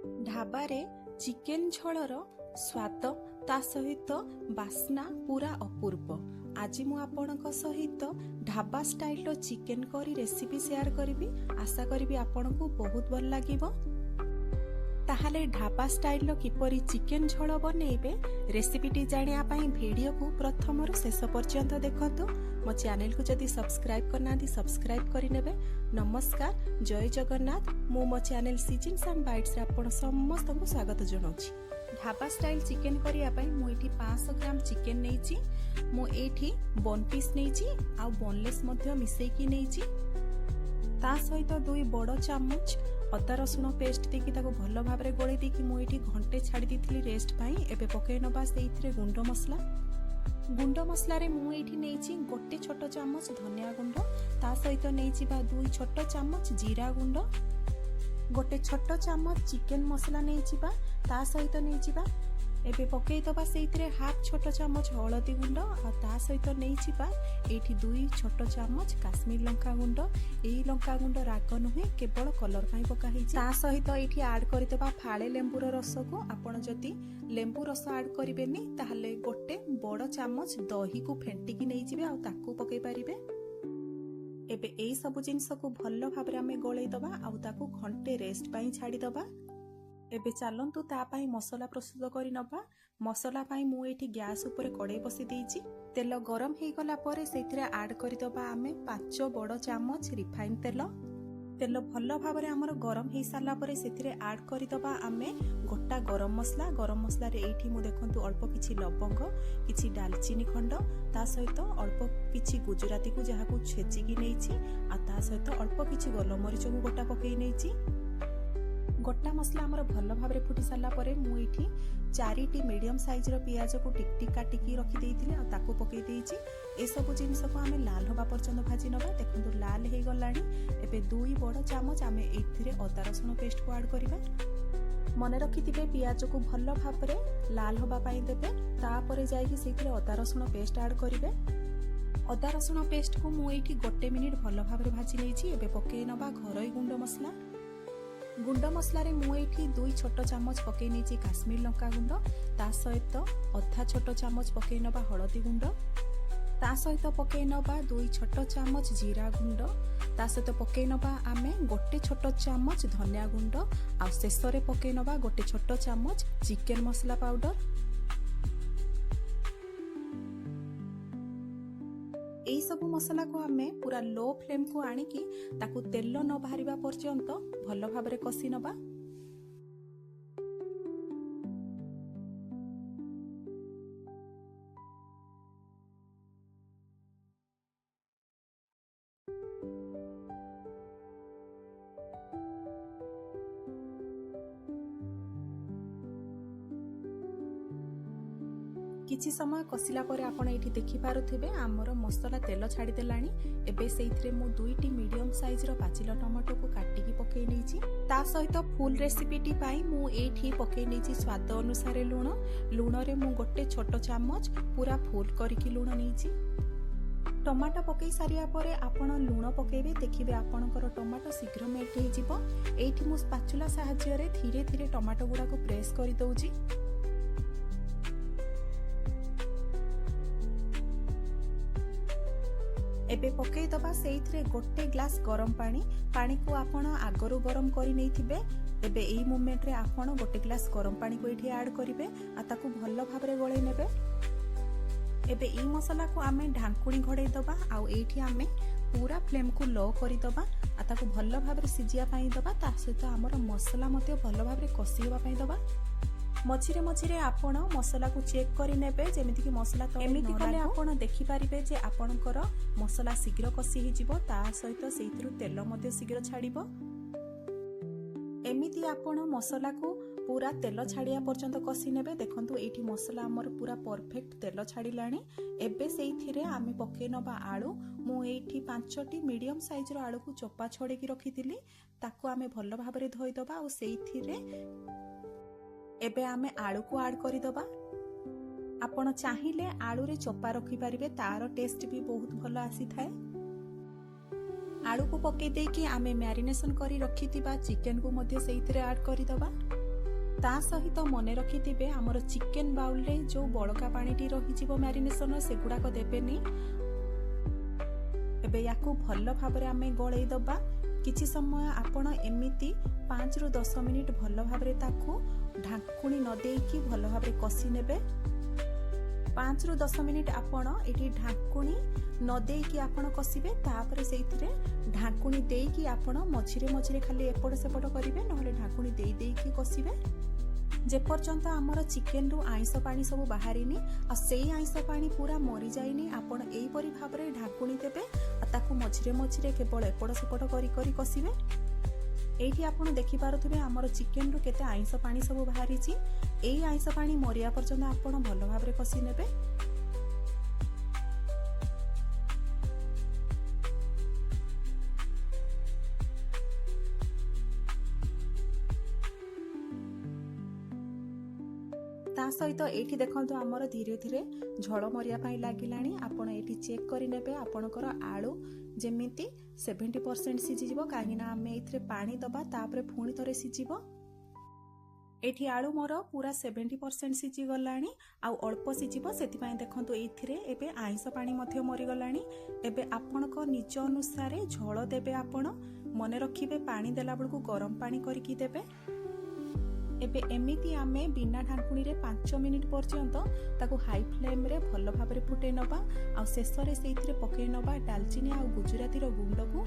ढाबारे chicken झोलर स्वाद ता सहित बास्ना पूरा अपूर्व। आज मु आपणक सहित dhaba style chicken curry recipe share करी। आशा करी आपनको बहुत भल लागिबो। ताहले ढाबा स्टाइल किपरि चिकेन झोल बनैबे रेसिपीटी जानिया पई वीडियो को प्रथम रु शेष पर्यंत देखंतु। मो चैनल को जदि सब्सक्राइब करना सब्सक्राइब करि नेबे। नमस्कार, जय जगन्नाथ। मो चैनल सीजन्स एंड बाइट्स रे आपण समस्त को स्वागत जनाउछि। ढाबा स्टाइल चिकेन करिया पई मु एठी 500 ग्राम चिकेन नेइछि। मु एठी बोन पीस नेइछि आ बोनलेस मध्ये मिसेई की नेइछि। ता सहित 2 बड़ चामच अदा रसुण पेस्ट देकी ताको भल भाबरे गोळी देकी मु एठी घंटे छाडी दिथिली रेस्ट पई। एबे पकै नबा सेइथिरे गुंड मसला रे मु एठी नेइछि गोटे छोट चामच धनिया गुंड, ता सहित नेइछि बा 2 छोट चामच जीरा गुंड, गोटे छोट चामच चिकेन मसला नेइछि बा, ता सहित नेइछि बा एबे पकै दबा सेइथिरे हाफ छोट चामच हळदी गुंड आ ता सहित नेइछि बा एठी 2 छोट चामच काश्मीर लंका गुंड। एई लंका गुंड राग नुहे, केवल कलर पई पका हिछि। ता सहित एठी ऐड करि दबा फाळे लेंबुर रस को। आपण जति लेंबु रस ऐड करिबेनी ताहले गोटे बड़ चामच दही को फेंटी की नै जिवे आ ताकू पकै परिबे। एबे एई सब जिंस को भल्लो भाबरे हमें गोळै दबा आ ताकू घंटे रेस्ट पई छाडी दबा। एबे चलंतु ता पाई मसला प्रस्तुत करि नबा। मसला पाई मु एठी गैस ऊपर कड़ाई बसी देइछि। तेल गरम हे गला परे सेथिरे ऐड करि दबा हमें 5 बड़ चामच रिफाइन तेल। तेल भल्लो भाबरे हमर गरम हे साला परे सेथिरे ऐड करि दबा हमें गोटा गरम मसला रे एठी मु देखंतु अल्प किछि लवंग, किछि दालचीनी खंड, ता सहित अल्प किछि गुजराती को जहा को छेची की नेइछि आ ता सहित अल्प किछि गोलमरिच को गोटा पकई नेइछि। गोटा मसला हमर भल भाबरे फुटी साला परे मु एठी 4टी मीडियम साइज रो पियाज को टिक टिक काटिकी रखी देइथिले आ ताको पकई देइछि। ए सब जिंस को हमें लाल होबा पर्यंत भाजी नबा। देखंतु लाल हे गलानी। एबे 2 बड़ चामच हमें एथिरे अदा रसुण पेस्ट को ऐड करिबा। मने रखिथिबे पियाज को भल भाबरे लाल होबा पई देबे। तापरे जाईकी सेथिरे अदा रसुण पेस्ट ऐड करिबे। अदा रसुण पेस्ट को मु एठी 1 मिनिट भल भाबरे भाजी लेछि। एबे पकई नबा घरोई गुंड मसला रे मु एठी 2 छोट चामच पकई नेछि काश्मीर लंका गुंड, ता सहित अधा छोट चामच पकई नबा हळदी गुंड, ता सहित पकई नबा 2 छोट चामच जीरा गुंड, ता सहित पकई नबा आमे गोटे छोट चामच धनिया गुंड आ शेष रे पकई नबा गोटे छोट चामच चिकेन मसला पाउडर। एई सब मसला को हमें पूरा लो फ्लेम को आनिकी ताकू तेल न बाहरिबा पर्यंत भल भाबरे कसी नबा। किछि समय कसिला परे आपण एठी देखि पारुथिबे हमर मसला तेल छाडी देलानी। एबे सेइथिरे मु 2टी मीडियम साइज रो पाचिला टमाटो को काटिकी पकई नेछि। ता सहित फुल रेसिपीटी पाई मु एठी पकई नेछि स्वाद अनुसार लूण रे मु गोटे छोट चामच पूरा फुल करिकी लूण नेछि। टमाटो पकई सारिया परे आपण लूण पकेबे। देखिबे आपणकर टमाटो शीघ्र मेल्ट हे जिवो। एठी मु स्पाचुला सहाय्य रे धीरे धीरे टमाटो गुडा को प्रेस करि दउछि। एबे पकई दबा सेइथिरे गोटे ग्लास गरम पानी को आपण आगरु गरम करि नेइथिबे। एबे एई मोमेंट रे आपण गोटे ग्लास गरम पानी को एठी ऐड करिवे आ ताकू भल्लो भाबरे गळै नेबे। एबे एई मसला को आमे ढांकुणी घडै दबा आ एठी आमे पूरा फ्लेम को लो करि दबा आ ताकू भल्लो भाबरे सिजिया पई दबा। ता सहित हमर मसला मते भल्लो भाबरे कसी होबा पई दबा। मझिरे आपण मसला को चेक करि नेबे जेमिति कि मसला तो एमिति कले आपण देखि पारिबे जे आपणकर मसला शीघ्र कसी हि जिवो। ता सहित सेइथरु तेल मते शीघ्र छाडिबो। एमिति आपण मसला को पूरा तेल छाड़िया पर्यंत कसी नेबे। देखंतु एठी मसला हमर पूरा परफेक्ट तेल छाडिलानी। एबे सेइथिरे आमे पके नबा आलू। मु एठी 5टी मीडियम साइज रो आलू को चोपा छोड़े की रखिथिली। ताको आमे भल्लो भाबरे धोई दबा आ सेइथिरे एबे आमे आलू को ऐड करि दबा। आपण चाहिले आलू रे चोपा रखि पारिबे, तार टेस्ट भी बहुत भलो आसी थाए। आलू को पके देकी आमे मैरिनेशन करी रखिथिबा चिकन को मध्ये सेइथिरे ऐड करि दबा। ତା ସହିତ ମନେ ରଖିଥିବେ ଆମର ଚିକେନ ବାଉଲରେ ଯୋଉ ବଳକା ପାଣିଟି ରହିଯିବ ମ୍ୟାରିନେସନ ସେଗୁଡାକ ଦେବେନି। ଏବେ ୟାକୁ ଭଲ ଭାବରେ ଆମେ ଗୋଳେଇ ଦବା। କିଛି ସମୟ ଆପଣ ଏମିତି 5 ରୁ 10 ମିନିଟ ଭଲ ଭାବରେ ତାକୁ ଢାଙ୍କୁଣି ନ ଦେଇକି ଭଲ ଭାବରେ କଷି ନେବେ। 5 ରୁ 10 ମିନିଟ ଆପଣ ଏଠି ଢାଙ୍କୁଣି ନ ଦେଇକି ଆପଣ କଷିବେ। ତାପରେ ସେଇଥିରେ ଢାଙ୍କୁଣି ଦେଇକି ଆପଣ ମଝିରେ ମଝିରେ ଖାଲି ଏପଟ ସେପଟ କରିବେ, ନହେଲେ ଢାଙ୍କୁଣି ଦେଇ ଦେଇକି କଷିବେ ଯେପର୍ଯ୍ୟନ୍ତ ଆମର ଚିକେନରୁ ଆଇଁଷ ପାଣି ସବୁ ବାହାରିନି ଆଉ ସେଇ ଆଇଁଷ ପାଣି ପୁରା ମରିଯାଇନି। ଆପଣ ଏଇପରି ଭାବରେ ଢାଙ୍କୁଣି ଦେବେ ଆଉ ତାକୁ ମଝିରେ ମଝିରେ କେବଳ ଏପଟ ସେପଟ କରି କରି କଷିବେ। ଏଇଠି ଆପଣ ଦେଖିପାରୁଥିବେ ଆମର ଚିକେନରୁ କେତେ ଆଇଁଷ ପାଣି ସବୁ ବାହାରିଛି। ଏଇ ଆଇଁଷ ପାଣି ମରିବା ପର୍ଯ୍ୟନ୍ତ ଆପଣ ଭଲ ଭାବରେ କଷି ନେବେ। ତା ସହିତ ଏଇଠି ଦେଖନ୍ତୁ ଆମର ଧୀରେ ଧୀରେ ଝୋଳ ମରିବା ପାଇଁ ଲାଗିଲାଣି। ଆପଣ ଏଇଠି ଚେକ୍ କରି ନେବେ ଆପଣଙ୍କର ଆଳୁ ଯେମିତି 70% ସିଝିଯିବ, କାହିଁକିନା ଆମେ ଏଇଥିରେ ପାଣି ଦବା ତାପରେ ପୁଣି ଥରେ ସିଝିବ। ଏଇଠି ଆଳୁ ମୋର ପୁରା 70% ସିଝିଗଲାଣି ଆଉ ଅଳ୍ପ ସିଝିବ, ସେଥିପାଇଁ ଦେଖନ୍ତୁ ଏଇଥିରେ ଏବେ ଆଇଁଷ ପାଣି ମଧ୍ୟ ମରିଗଲାଣି। ଏବେ ଆପଣଙ୍କ ନିଜ ଅନୁସାରେ ଝୋଳ ଦେବେ। ଆପଣ ମନେ ରଖିବେ ପାଣି ଦେଲା ବେଳକୁ ଗରମ ପାଣି କରିକି ଦେବେ। ଏବେ ଏମିତି ଆମେ ବିନା ଢାଙ୍କୁଣୀରେ 5 ମିନିଟ ପର୍ଯ୍ୟନ୍ତ ତାକୁ ହାଇ ଫ୍ଲେମ୍ରେ ଭଲ ଭାବରେ ଫୁଟେଇ ନେବା ଆଉ ଶେଷରେ ସେଇଥିରେ ପକେଇ ନେବା ଡାଲଚିନି ଆଉ ଗୁଜୁରାତିର ଗୁଣ୍ଡକୁ,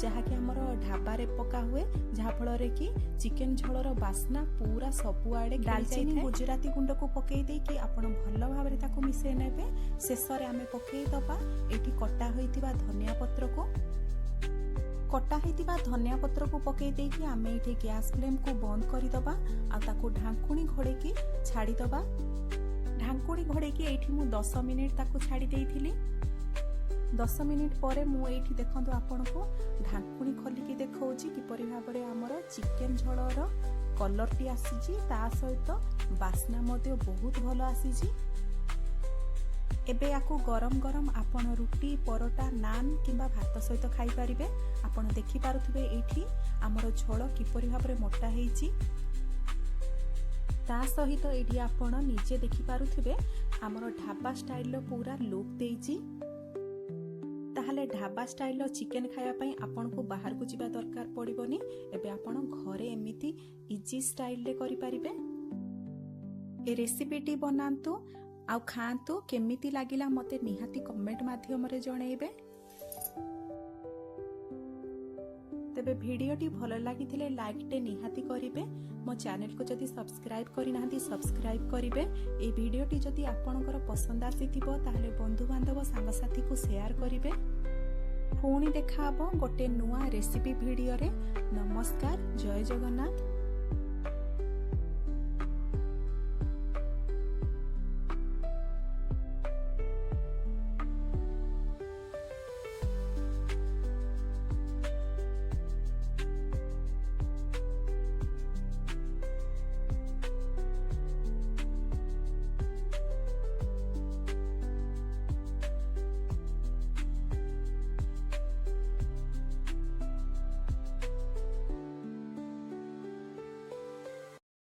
ଯାହାକି ଆମର ଢାବାରେ ପକା ହୁଏ, ଯାହାଫଳରେ କି ଚିକେନ ଝୋଳର ବାସ୍ନା ପୁରା ସବୁଆଡ଼େ। ଡାଲଚିନି ଗୁଜୁରାତି ଗୁଣ୍ଡକୁ ପକେଇ ଦେଇକି ଆପଣ ଭଲ ଭାବରେ ତାକୁ ମିଶେଇ ନେବେ। ଶେଷରେ ଆମେ ପକେଇ ଦେବା ଏଇଠି କଟା ହୋଇଥିବା ଧନିଆ ପତ୍ରକୁ। କଟା ହେଇଥିବା ଧନିଆ ପତ୍ରକୁ ପକେଇ ଦେଇକି ଆମେ ଏଇଠି ଗ୍ୟାସ୍ ଫ୍ଲେମ୍କୁ ବନ୍ଦ କରିଦେବା ଆଉ ତାକୁ ଢାଙ୍କୁଣି ଘୋଡ଼େଇକି ଛାଡ଼ିଦେବା। ଢାଙ୍କୁଣି ଘୋଡ଼େଇକି ଏଇଠି ମୁଁ 10 ମିନିଟ ତାକୁ ଛାଡ଼ି ଦେଇଥିଲି। 10 ମିନିଟ ପରେ ମୁଁ ଏଇଠି ଦେଖନ୍ତୁ ଆପଣଙ୍କୁ ଢାଙ୍କୁଣି ଖୋଲିକି ଦେଖାଉଛି କିପରି ଭାବରେ ଆମର ଚିକେନ ଝୋଳର କଲରଟି ଆସିଛି, ତା ସହିତ ବାସ୍ନା ମଧ୍ୟ ବହୁତ ଭଲ ଆସିଛି। ଏବେ ୟାକୁ ଗରମ ଗରମ ଆପଣ ରୁଟି, ପରଟା, ନାନ୍ କିମ୍ବା ଭାତ ସହିତ ଖାଇପାରିବେ। ଆପଣ ଦେଖିପାରୁଥିବେ ଏଇଠି ଆମର ଝୋଳ କିପରି ଭାବରେ ମୋଟା ହେଇଛି। ତା ସହିତ ଏଇଠି ଆପଣ ନିଜେ ଦେଖିପାରୁଥିବେ ଆମର ଢାବା ଷ୍ଟାଇଲର ପୁରା ଲୁକ୍ ଦେଇଛି। ତାହେଲେ ଢାବା ଷ୍ଟାଇଲର ଚିକେନ ଖାଇବା ପାଇଁ ଆପଣଙ୍କୁ ବାହାରକୁ ଯିବା ଦରକାର ପଡ଼ିବନି। ଏବେ ଆପଣ ଘରେ ଏମିତି ଇଜି ଷ୍ଟାଇଲରେ କରିପାରିବେ। ଏ ରେସିପିଟି ବନାନ୍ତୁ ଆଉ ଖାଆନ୍ତୁ। କେମିତି ଲାଗିଲା ମୋତେ ନିହାତି କମେଣ୍ଟ ମାଧ୍ୟମରେ ଜଣାଇବେ। ତେବେ ଭିଡ଼ିଓଟି ଭଲ ଲାଗିଥିଲେ ଲାଇକ୍ଟେ ନିହାତି କରିବେ। ମୋ ଚ୍ୟାନେଲକୁ ଯଦି ସବସ୍କ୍ରାଇବ୍ କରିନାହାନ୍ତି ସବସ୍କ୍ରାଇବ୍ କରିବେ। এই ଭିଡ଼ିଓଟି ଯଦି ଆପଣଙ୍କର ପସନ୍ଦ ଆସିଥିବ ତାହେଲେ ବନ୍ଧୁବାନ୍ଧବ ସାଙ୍ଗସାଥୀକୁ ସେୟାର କରିବେ। ପୁଣି ଦେଖା ହେବ ଗୋଟେ ନୂଆ ରେସିପି ଭିଡ଼ିଓରେ। ନମସ୍କାର, ଜୟ ଜଗନ୍ନାଥ।